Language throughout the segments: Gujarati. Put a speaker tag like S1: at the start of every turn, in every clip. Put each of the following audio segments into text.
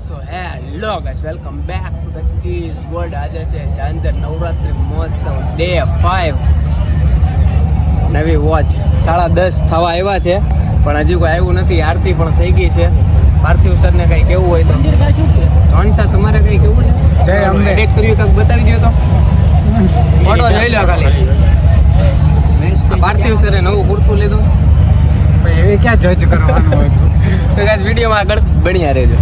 S1: So hello guys, welcome back to the keys world. આજે છે ઝાંઝર નવરાત્રી મહોત્સવ ડે 5. નવી વોચ 10:30 થવા આવ્યા છે, પણ હજી કોઈ આવ્યું નથી. આરતી પણ થઈ ગઈ છે. પાર્થિવ સરને કંઈ કેવું હોય તો જોન સર, તમારે કંઈ કેવું છે? જય અમને એડિટ કર્યું કંઈક બતાવી દો તો. ફોટો જોઈ લો ખાલી. પાર્થિવ સરે નવું કુર્તું લીધું.
S2: એવી ક્યાં જજ કરવાનું હોય
S1: તો ગાઈસ, વિડીયોમાં આગળ બન્યા રહેજો.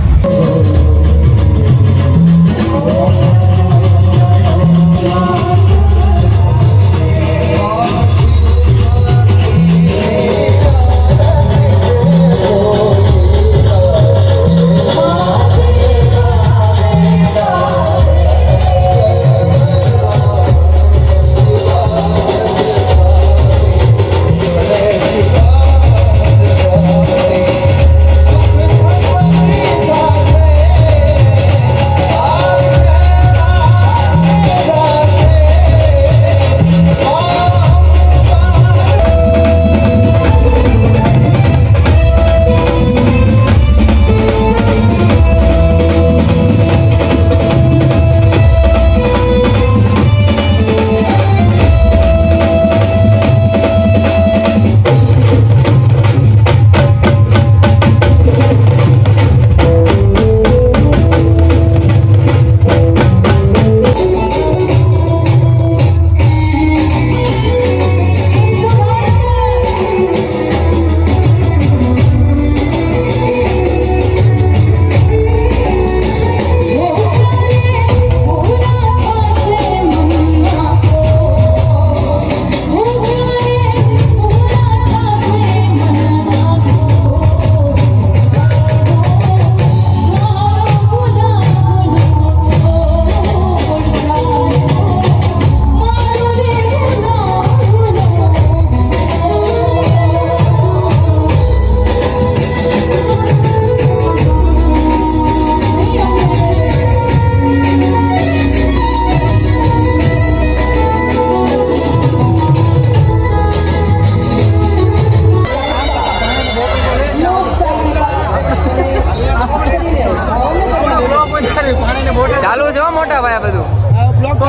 S1: ચાલુ છે મોટા ભાઈ આ બધું.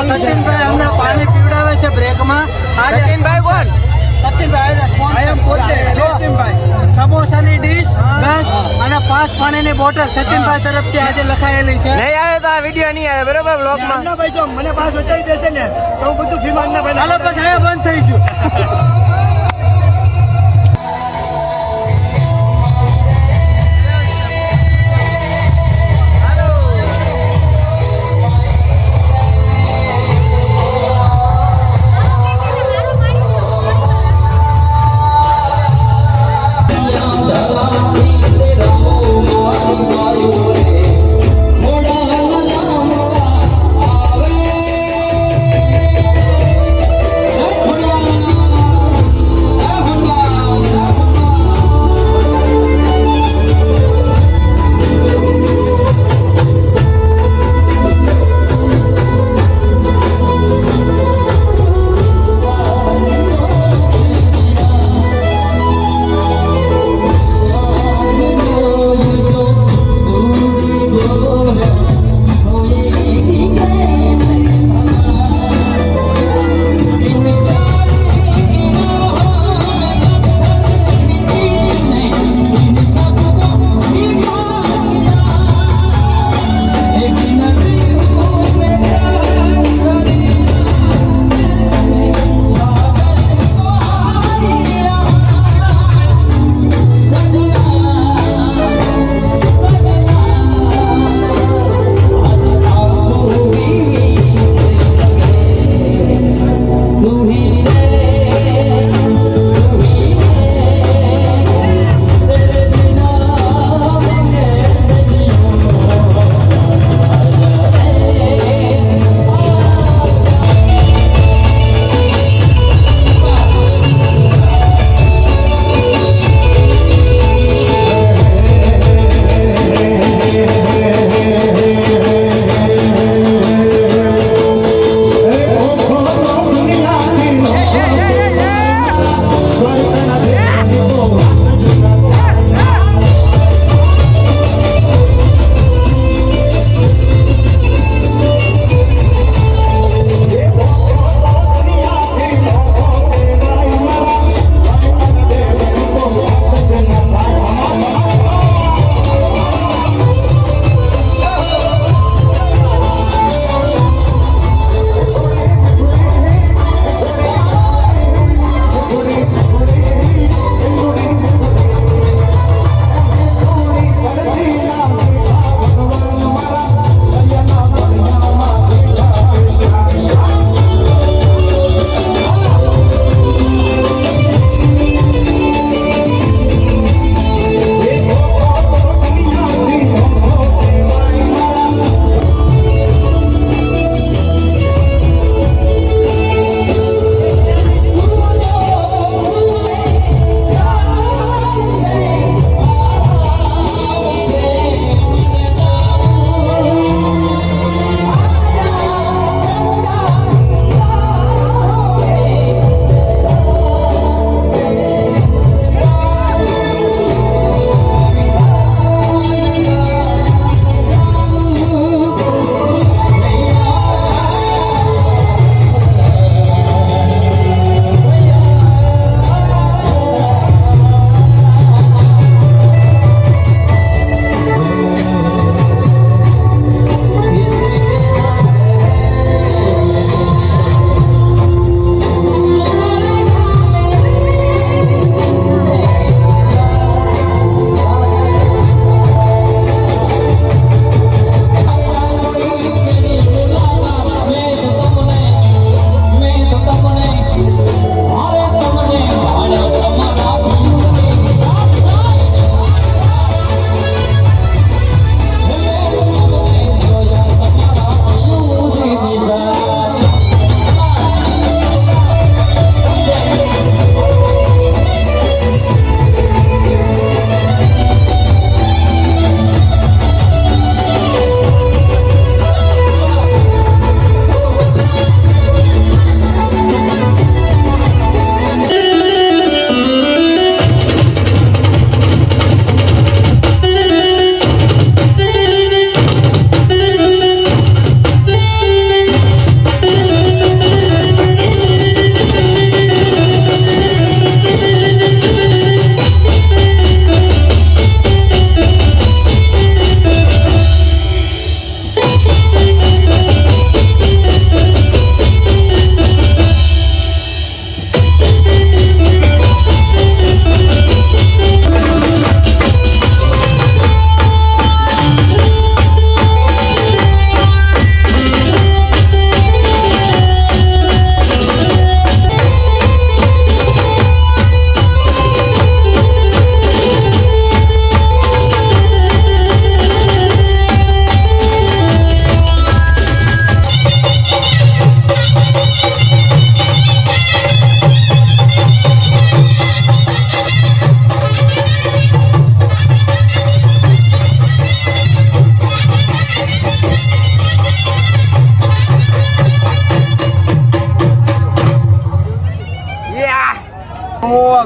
S2: સચિનભાઈ અમને પાણી પીવડાવે છે બ્રેકમાં.
S1: સચિનભાઈ કોણ?
S2: સમોસાની ડીશ 10 અને 5 પાણીની બોટલ સચિનભાઈ તરફથી આજે લખાયેલી છે.
S1: નહીં આવે તો આ વિડીયો નહીં આવે, બરોબર? બ્લોગમાં
S2: ભાઈ જો મને પાસ બચાવી દેશે ને તો હું બધું ફીમાં બંધ થઈ ગયું.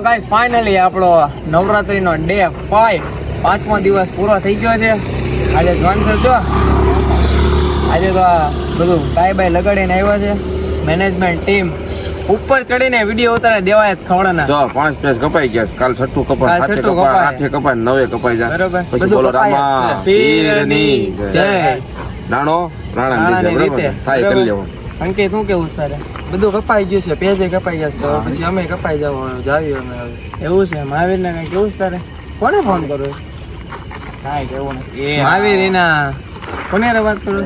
S1: ગાઈસ ફાઇનલી આપણો નવરાત્રીનો ડે 5 પાંચમો દિવસ પૂરો થઈ ગયો છે. આજે જોનસર જો આજે તો આ બધું ટાઈ બાય લગાડીને આવ્યા છે મેનેજમેન્ટ ટીમ. ઉપર ચડીને વિડીયો ઉતારે દેવાય થોડાના.
S3: જો 5 પેજ કપાઈ ગયા. કાલ 6 કપાય,
S1: કાલ
S3: 7
S1: છઠ્ઠું
S3: કપાય,
S1: કપાય.
S3: 8 કપાય, 9 કપાઈ જાય.
S1: બરોબર.
S3: પછી
S1: બધું
S3: બોલો
S1: કપાય
S3: રામા
S1: છે.
S3: પીરની
S1: જય.
S3: નાણો રાણાની
S1: રાણાની
S3: રીતે, બરોબર?
S1: રીતે.
S3: થાય કરી
S1: બરોબર.
S3: લેવું.
S1: અંકિત શું કેવું છે તારે?
S2: બધું કપાઈ ગયું છે, પેજે કપાઈ ગયા છે, તો પછી અમે કપાઈ જાવી અમે હવે.
S1: એવું છે મહાવીર ને કઈ કેવું છે તારે?
S2: કોને ફોન કરો?
S1: કાંઈ કેવું નથી. મહાવીર એના કોને હારે વાત કરું?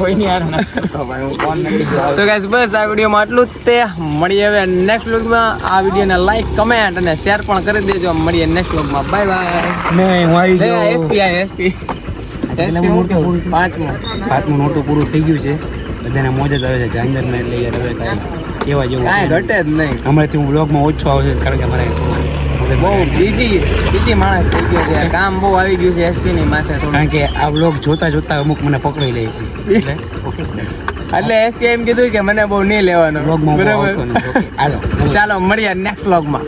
S2: કોઈની હારે ના કરતો ભાઈ, હું ફોન નથી કરતો.
S1: તો ગાઈસ બસ આ વિડીયોમાં આટલું જ તે. મળીએ હવે નેક્સ્ટ વ્લોગમાં. આ વિડીયોને લાઈક કમેન્ટ અને શેર પણ કરી દેજો. મળીએ નેક્સ્ટ વ્લોગમાં. Bye bye.
S2: નહીં, હું આવી ગયો.
S1: એસપી આ એસપી
S2: પાંચમું નોટું પૂરું થઈ ગયું છે. બધાને મોજ જ આવે છે જાંજરને, એટલે યાર હવે કાંઈ કહેવા જેવું
S1: કાંઈ ઘટે જ નહીં.
S2: હમણાંથી હું બ્લોગમાં ઓછો આવશે, કારણ કે મારે
S1: બહુ બીજી માણસ થઈ ગયો છે. કામ બહુ આવી ગયું છે એસપી ની માથે થોડું.
S2: કારણ કે આ બ્લોગ જોતા જોતા અમુક મને પકડી લે છે,
S1: એટલે એસપી એમ કીધું કે મને બહુ નહીં લેવાનો.
S2: બ્લોગમાં
S1: બરાબર.
S2: હાલો
S1: ચાલો મળીએ નેક્સ્ટ વ્લોગમાં.